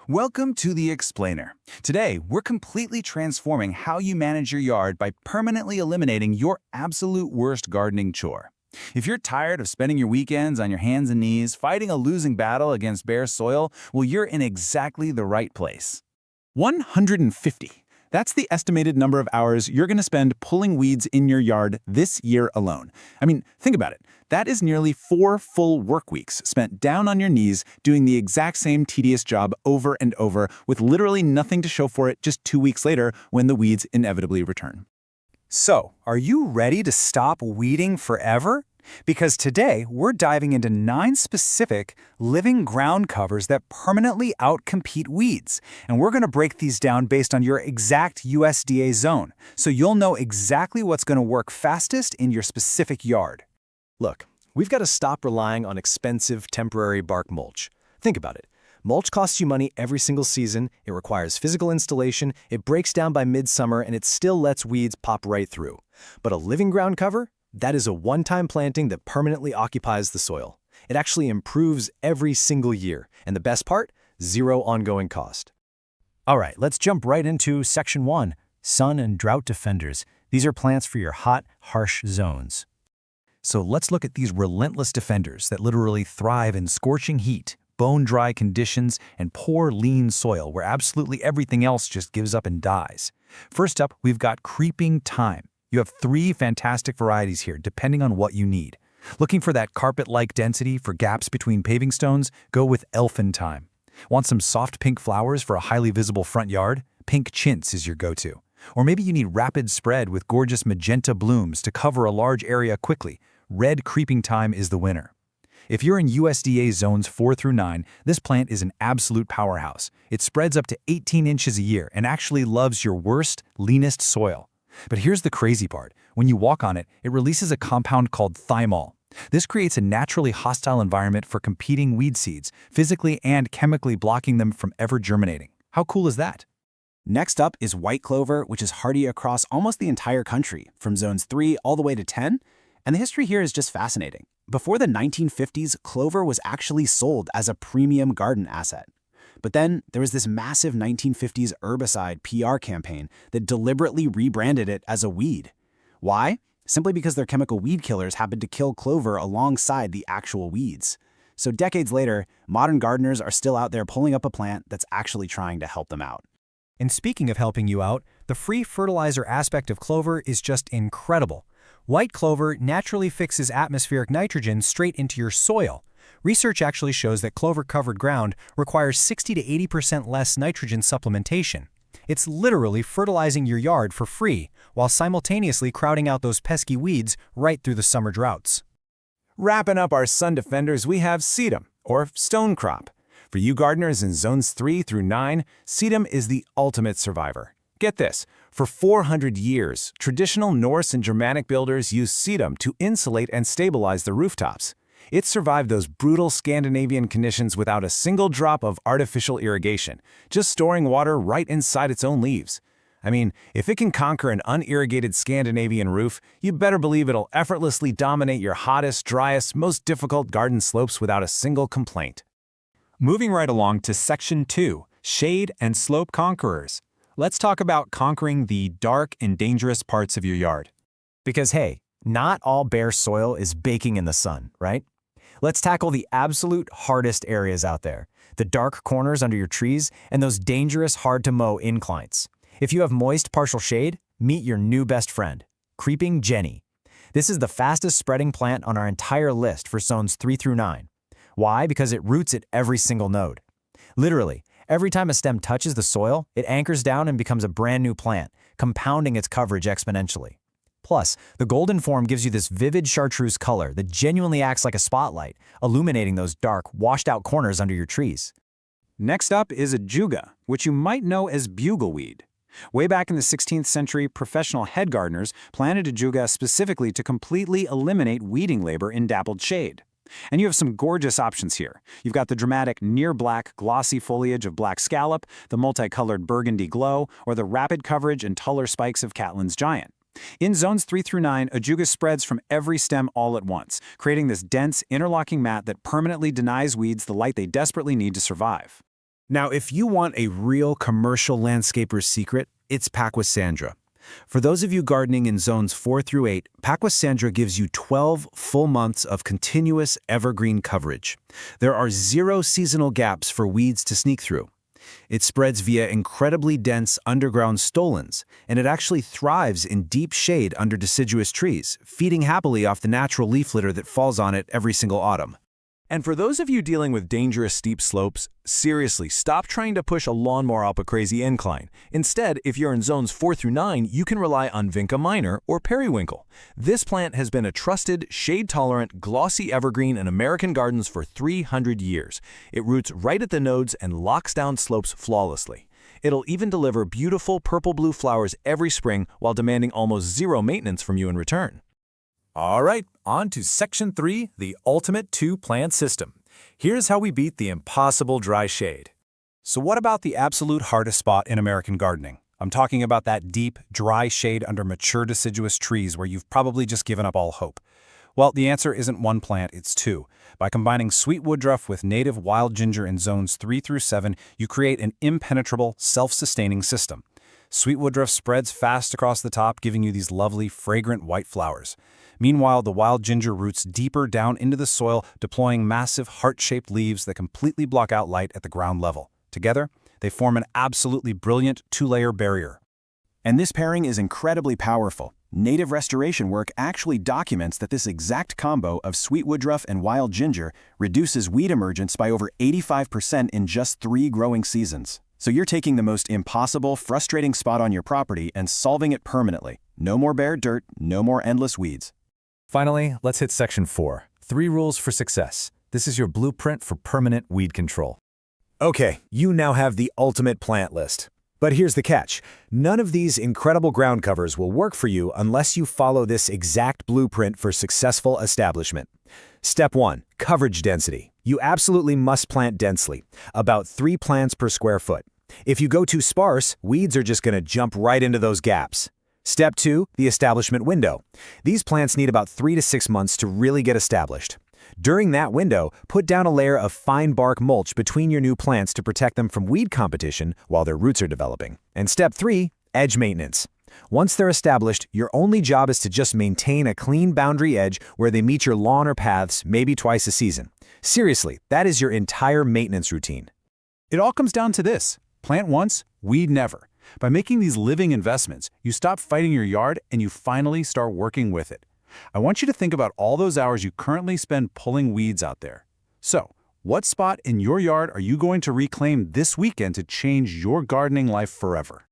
Welcome to The Explainer. Today, we're completely transforming how you manage your yard by permanently eliminating your absolute worst gardening chore. If you're tired of spending your weekends on your hands and knees fighting a losing battle against bare soil, well, you're in exactly the right place. 150. That's the estimated number of hours you're going to spend pulling weeds in your yard this year alone. I mean, think about it. That is nearly 4 full work weeks spent down on your knees doing the exact same tedious job over and over with literally nothing to show for it just 2 weeks later when the weeds inevitably return. So, are you ready to stop weeding forever? Because today, we're diving into 9 specific living ground covers that permanently outcompete weeds. And we're going to break these down based on your exact USDA zone, so you'll know exactly what's going to work fastest in your specific yard. Look, we've got to stop relying on expensive temporary bark mulch. Think about it. Mulch costs you money every single season, it requires physical installation, it breaks down by midsummer, and it still lets weeds pop right through. But a living ground cover? That is a one-time planting that permanently occupies the soil. It actually improves every single year, and the best part? Zero ongoing cost. All right, let's jump right into Section 1, Sun and Drought Defenders. These are plants for your hot, harsh zones. So let's look at these relentless defenders that literally thrive in scorching heat, bone-dry conditions, and poor, lean soil where absolutely everything else just gives up and dies. First up, we've got creeping thyme. You have 3 fantastic varieties here, depending on what you need. Looking for that carpet-like density for gaps between paving stones? Go with elfin thyme. Want some soft pink flowers for a highly visible front yard? Pink chintz is your go-to. Or maybe you need rapid spread with gorgeous magenta blooms to cover a large area quickly. Red creeping thyme is the winner. If you're in USDA zones 4 through 9, this plant is an absolute powerhouse. It spreads up to 18 inches a year and actually loves your worst, leanest soil. But here's the crazy part. When you walk on it, it releases a compound called thymol. This creates a naturally hostile environment for competing weed seeds, physically and chemically blocking them from ever germinating. How cool is that? Next up is white clover, which is hardy across almost the entire country, from zones 3 all the way to 10. And the history here is just fascinating. Before the 1950s, clover was actually sold as a premium garden asset. But then there was this massive 1950s herbicide PR campaign that deliberately rebranded it as a weed. Why? Simply because their chemical weed killers happened to kill clover alongside the actual weeds. So decades later, modern gardeners are still out there pulling up a plant that's actually trying to help them out. And speaking of helping you out, the free fertilizer aspect of clover is just incredible. White clover naturally fixes atmospheric nitrogen straight into your soil. Research actually shows that clover-covered ground requires 60 to 80% less nitrogen supplementation. It's literally fertilizing your yard for free, while simultaneously crowding out those pesky weeds right through the summer droughts. Wrapping up our sun defenders, we have sedum, or stone crop. For you gardeners in zones 3 through 9, sedum is the ultimate survivor. Get this, for 400 years, traditional Norse and Germanic builders used sedum to insulate and stabilize the rooftops. It survived those brutal Scandinavian conditions without a single drop of artificial irrigation, just storing water right inside its own leaves. I mean, if it can conquer an unirrigated Scandinavian roof, you better believe it'll effortlessly dominate your hottest, driest, most difficult garden slopes without a single complaint. Moving right along to Section 2, Shade and Slope Conquerors. Let's talk about conquering the dark and dangerous parts of your yard. Because hey, not all bare soil is baking in the sun, right? Let's tackle the absolute hardest areas out there, the dark corners under your trees and those dangerous hard-to-mow inclines. If you have moist partial shade, meet your new best friend, Creeping Jenny. This is the fastest spreading plant on our entire list for zones 3 through 9. Why? Because it roots at every single node. Literally, every time a stem touches the soil, it anchors down and becomes a brand new plant, compounding its coverage exponentially. Plus, the golden form gives you this vivid chartreuse color that genuinely acts like a spotlight, illuminating those dark, washed-out corners under your trees. Next up is ajuga, which you might know as bugleweed. Way back in the 16th century, professional head gardeners planted ajuga specifically to completely eliminate weeding labor in dappled shade. And you have some gorgeous options here. You've got the dramatic near-black, glossy foliage of black scallop, the multicolored burgundy glow, or the rapid coverage and taller spikes of Catlin's giant. In zones 3 through 9, ajuga spreads from every stem all at once, creating this dense, interlocking mat that permanently denies weeds the light they desperately need to survive. Now, if you want a real commercial landscaper's secret, it's Pachysandra. For those of you gardening in zones 4 through 8, Pachysandra gives you 12 full months of continuous evergreen coverage. There are 0 seasonal gaps for weeds to sneak through. It spreads via incredibly dense underground stolons, and it actually thrives in deep shade under deciduous trees, feeding happily off the natural leaf litter that falls on it every single autumn. And for those of you dealing with dangerous steep slopes, seriously, stop trying to push a lawnmower up a crazy incline. Instead, if you're in zones 4 through 9, you can rely on Vinca minor or periwinkle. This plant has been a trusted, shade-tolerant, glossy evergreen in American gardens for 300 years. It roots right at the nodes and locks down slopes flawlessly. It'll even deliver beautiful purple-blue flowers every spring while demanding almost 0 maintenance from you in return. All right, on to Section 3, the ultimate 2-plant system. Here's how we beat the impossible dry shade. So what about the absolute hardest spot in American gardening? I'm talking about that deep, dry shade under mature deciduous trees where you've probably just given up all hope. Well, the answer isn't one plant, it's 2. By combining sweet woodruff with native wild ginger in zones 3 through 7, you create an impenetrable, self-sustaining system. Sweet woodruff spreads fast across the top, giving you these lovely, fragrant white flowers. Meanwhile, the wild ginger roots deeper down into the soil, deploying massive heart-shaped leaves that completely block out light at the ground level. Together, they form an absolutely brilliant 2-layer barrier. And this pairing is incredibly powerful. Native restoration work actually documents that this exact combo of sweet woodruff and wild ginger reduces weed emergence by over 85% in just 3 growing seasons. So you're taking the most impossible, frustrating spot on your property and solving it permanently. No more bare dirt, no more endless weeds. Finally, let's hit Section 4, 3 rules for success. This is your blueprint for permanent weed control. Okay, you now have the ultimate plant list. But here's the catch. None of these incredible ground covers will work for you unless you follow this exact blueprint for successful establishment. Step 1, coverage density. You absolutely must plant densely, about 3 plants per square foot. If you go too sparse, weeds are just going to jump right into those gaps. Step 2, the establishment window. These plants need about 3 to 6 months to really get established. During that window, put down a layer of fine bark mulch between your new plants to protect them from weed competition while their roots are developing. And step 3, edge maintenance. Once they're established, your only job is to just maintain a clean boundary edge where they meet your lawn or paths maybe twice a season. Seriously, that is your entire maintenance routine. It all comes down to this: plant once, weed never. By making these living investments, you stop fighting your yard and you finally start working with it. I want you to think about all those hours you currently spend pulling weeds out there. So, what spot in your yard are you going to reclaim this weekend to change your gardening life forever?